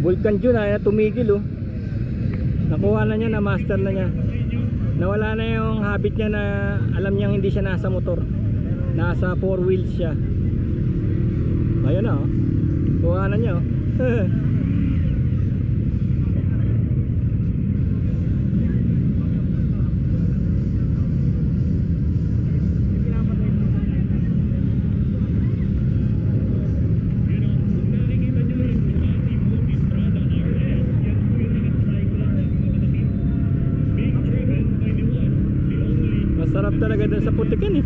Vulcan June na tumigil oh. Nakuha na niya, na master na niya. Nawala na yung habit niya na alam niyang hindi siya nasa motor. Nasa 4 wheels siya. Ayun na oh. Kuha na niya oh. Masarap talaga dun sa putikan eh.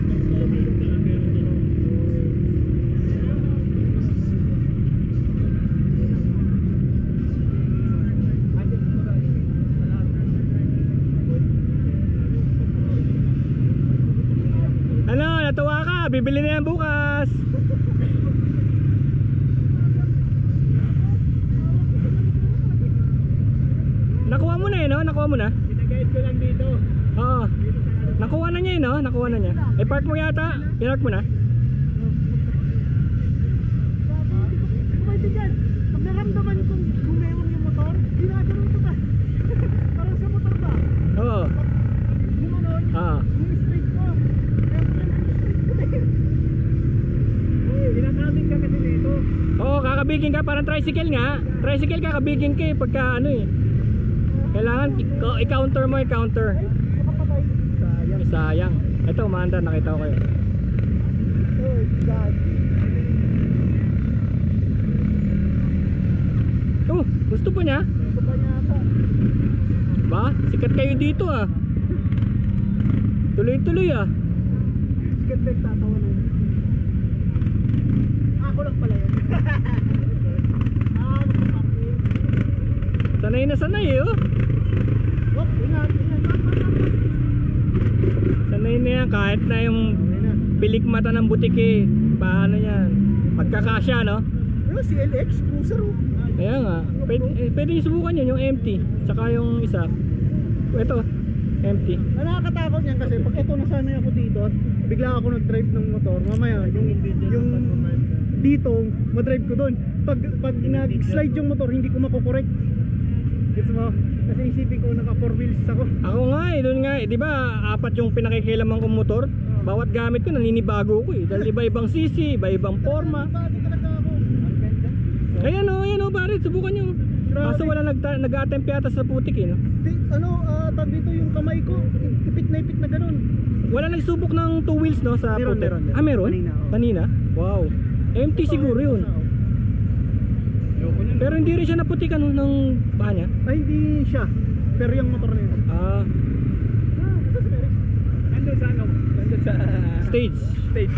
Ano, natuwa ka? Bibili na yan bukas. Nakuha mo na eh, no? Nakuha mo na? Pinagayad ko lang dito. Oo. Nakuha na niya eh, no? Nakuha na niya. Eh, park mo yata. Pinark mo na? Pwede dyan. Pag naramdaman kong gumewang yung motor, ginagano'n ko ba? Parang sa motor ba? Oo. Gumanon, Ah. yung straight ko. Ginagabing ka kasi dito. Oo, kakabigin ka. Parang tricycle nga. Tricycle kakabigin ka eh. Pagka ano eh. Kailangan i-counter mo, i-counter. Nakapatay. Sayang. Sayang. Ito, umaandar. Nakita ko kayo. Oh, God. Oh, gusto po niya? Ito pa niya ata. Ba? Sikat kayo dito ah. Tuloy-tuloy ah. Sikat ba yung tatawa na yun? Ako lang pala yun. Nakaparking. Sanay na sanay eh oh. Oh, ingat, ingat. Sanay na yan. Kahit na yung pilik mata ng butik eh. Paano yan? Pagkakasya no? Pero si LX, cruiser oh. Kaya nga. Pwede yung subukan yun. Yung empty. Tsaka yung isa. Ito. Empty. Nakakatakot yan kasi pag ito nasanay ako dito, bigla ako nag-drive ng motor, mamaya yung dito, madrive ko doon. Pag nag-slide yung motor, hindi ko makokorek. Gets mo? Kasi isipin ko naka 4 wheels ako. Ako nga eh. Doon nga eh. Diba 4 yung pinakikilaman kong motor? Bawat gamit ko naninibago ko eh. Dahil iba-ibang sisi, iba-ibang forma. Bakit talaga ako? Ayan o pare. Subukan nyo. Kaso wala nag-attempt yata sa putik eh no? Tag dito yung kamay ko, ipit na ganun. Wala nagsubok ng 2 wheels no sa Meron, putik? meron. Ah meron? Kanina, oh. Kanina? Wow. Empty siguro yun. Pero hindi rin siya naputikan ng paa niya? Ay, hindi siya. Pero yung motor na yun. Ah, Nasa si Eric? Nandun sa ano? Nandun sa stage. stage.